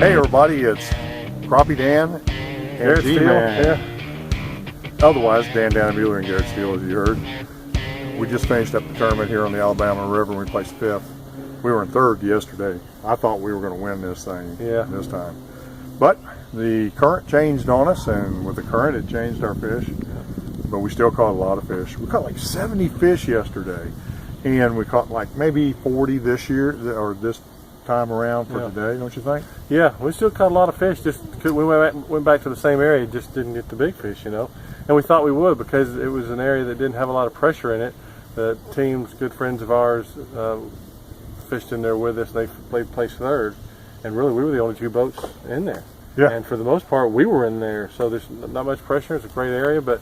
Hey everybody, it's Crappie Dan and Garrett G-Man. yeah. Otherwise, Dan Mueller and Garrett Steele, as you heard. We just finished up the tournament here on the Alabama River and we placed 5th. We were in 3rd yesterday. I thought we were going to win this thing this time. But the current changed on us, and with the current it changed our fish. But we still caught a lot of fish. We caught like 70 fish yesterday. And we caught like maybe 40 this year, or this time around for today, don't you think? Yeah, we still caught a lot of fish. Just we went back to the same area, just didn't get the big fish, you know. And we thought we would because it was an area that didn't have a lot of pressure in it. The teams, good friends of ours, fished in there with us. They placed 3rd, and really we were the only 2 boats in there. Yeah. And for the most part, we were in there, so there's not much pressure. It's a great area, but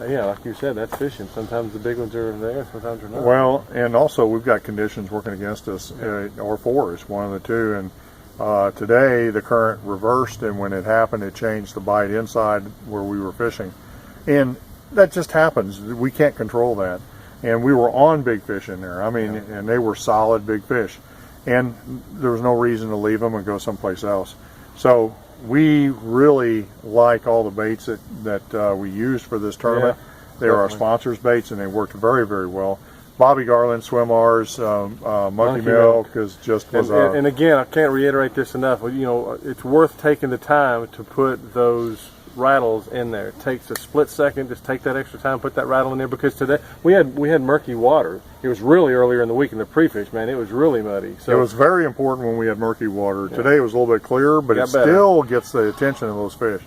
yeah, like you said, that's fishing. Sometimes the big ones are there, sometimes they're not. Well, and also we've got conditions working against us, or for us, one of the two. And today the current reversed, and when it happened, it changed the bite inside where we were fishing. And that just happens. We can't control that. And we were on big fish in there. I mean, and they were solid big fish. And there was no reason to leave them and go someplace else. So we really like all the baits that we used for this tournament. They are our sponsors' baits, and they worked very, very well. Bobby Garland, Swim R's, Monkey Milk is just was and again, I can't reiterate this enough. You know, it's worth taking the time to put those rattles in there. It takes a split second. Just take that extra time, put that rattle in there, because today we had murky water. It was really earlier in the week in the pre-fish, man. It was really muddy. So it was very important when we had murky water. Today it was a little bit clearer, but it still gets the attention of those fish.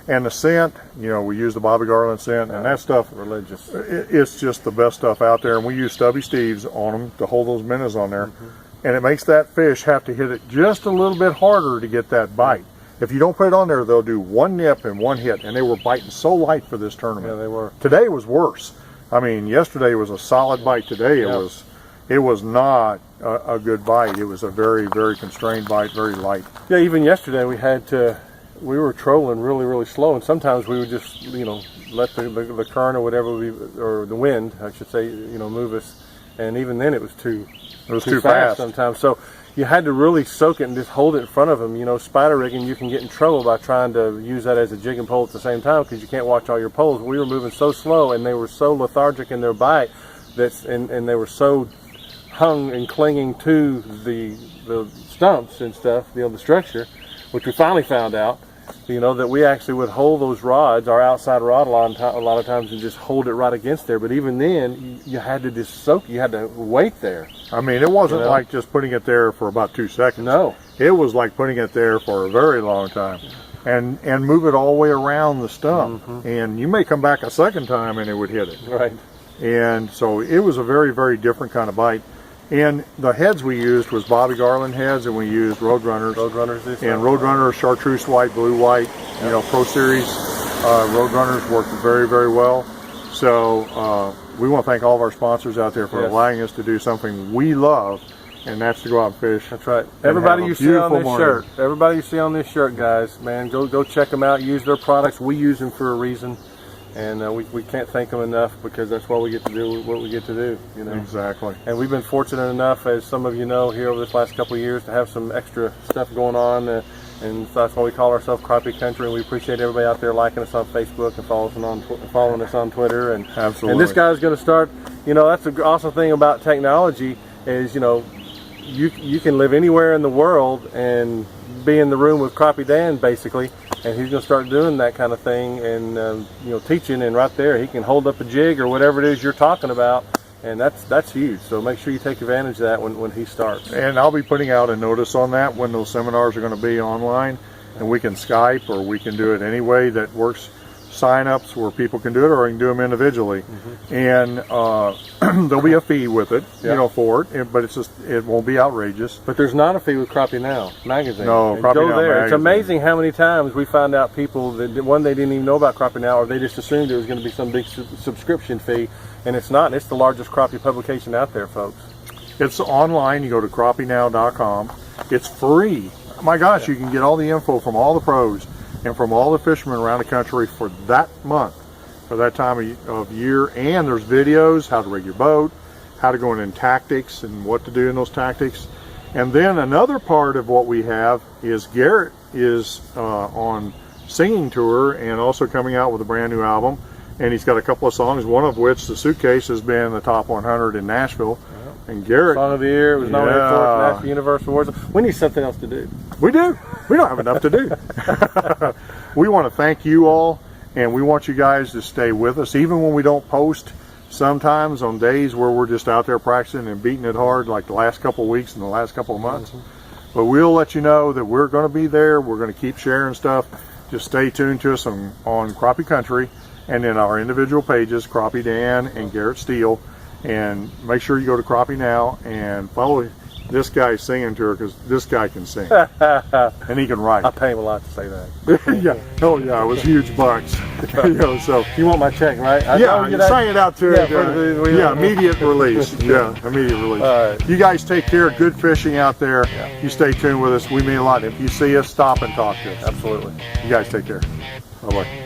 And the scent, you know, we use the Bobby Garland scent, and that stuff, religious. It's just the best stuff out there. And we use Stubby Steves on them to hold those minnows on there, and it makes that fish have to hit it just a little bit harder to get that bite. If you don't put it on there, they'll do 1 nip and 1 hit, and they were biting so light for this tournament. Yeah, they were. Today was worse. I mean, yesterday was a solid bite. Today it was not a good bite. It was a very, very constrained bite, very light. Yeah, even yesterday we were trolling really, really slow, and sometimes we would just, you know, let the current or whatever, or the wind, I should say, you know, move us, and even then it was too fast sometimes. So you had to really soak it and just hold it in front of them. You know, spider rigging, you can get in trouble by trying to use that as a jig and pole at the same time because you can't watch all your poles. We were moving so slow, and they were so lethargic in their bite and they were so hung and clinging to the stumps and stuff, you know, the structure, which we finally found out, you know, that we actually would hold those rods, our outside rod a lot of times, and just hold it right against there. But even then, you had to just soak, you had to wait there. I mean, it wasn't like just putting it there for about 2 seconds. No. It was like putting it there for a very long time. And move it all the way around the stump. And you may come back a second time and it would hit it. Right. And so it was a very, very different kind of bite. And the heads we used was Bobby Garland heads, and we used Roadrunners. And Roadrunners, Chartreuse White, Blue White, you know, Pro Series Roadrunners worked very, very well. So we want to thank all of our sponsors out there for allowing us to do something we love, and that's to go out and fish. That's right. Everybody you see on this shirt, everybody you see on this shirt, guys, man, go check them out. Use their products. We use them for a reason. And we can't thank them enough, because that's why we get to do what we get to do, you know. Exactly. And we've been fortunate enough, as some of you know, here over this last couple of years, to have some extra stuff going on, and that's why we call ourselves Crappie Country. And we appreciate everybody out there liking us on Facebook and following us on Twitter. And absolutely. And this guy's going to start. You know, that's the awesome thing about technology is, you know, you can live anywhere in the world and be in the room with Crappie Dan, basically. And he's going to start doing that kind of thing, and you know, teaching, and right there he can hold up a jig or whatever it is you're talking about, and that's huge. So make sure you take advantage of that when he starts. And I'll be putting out a notice on that when those seminars are going to be online, and we can Skype, or we can do it any way that works. Sign-ups where people can do it, or I can do them individually. And there'll be a fee with it, you know, for it, but it won't be outrageous. But there's not a fee with Crappie Now magazine. No, Crappie Go Now there. magazine. It's amazing how many times we found out people that they didn't even know about Crappie Now, or they just assumed it was going to be some big subscription fee, and it's not. It's the largest crappie publication out there, folks. It's online. You go to crappienow.com. It's free. My gosh, you can get all the info from all the pros and from all the fishermen around the country for that month, for that time of year. And there's videos, how to rig your boat, how to go in tactics and what to do in those tactics. And then another part of what we have is Garrett is on singing tour and also coming out with a brand new album. And he's got a couple of songs, one of which, The Suitcase, has been in the top 100 in Nashville. And Garrett, Song of the Year, it was nominated for the National Universal Awards. We need something else to do. We do. We don't have enough to do. We want to thank you all, and we want you guys to stay with us, even when we don't post. Sometimes on days where we're just out there practicing and beating it hard, like the last couple of weeks and the last couple of months. But we'll let you know that we're going to be there. We're going to keep sharing stuff. Just stay tuned to us on Crappie Country and then our individual pages, Crappie Dan and Garrett Steele. And make sure you go to Crappie Now and follow this guy's singing tour, because this guy can sing and he can write. I pay him a lot to say that. Yeah. Oh yeah, it was huge bucks. You know, so you want my check, right? yeah, you sign it out to it. Yeah, Immediate release. Yeah, immediate release. You guys take care. Good fishing out there. Yeah. You stay tuned with us. We mean a lot. If you see us, stop and talk to us. Absolutely. You guys take care. Bye bye.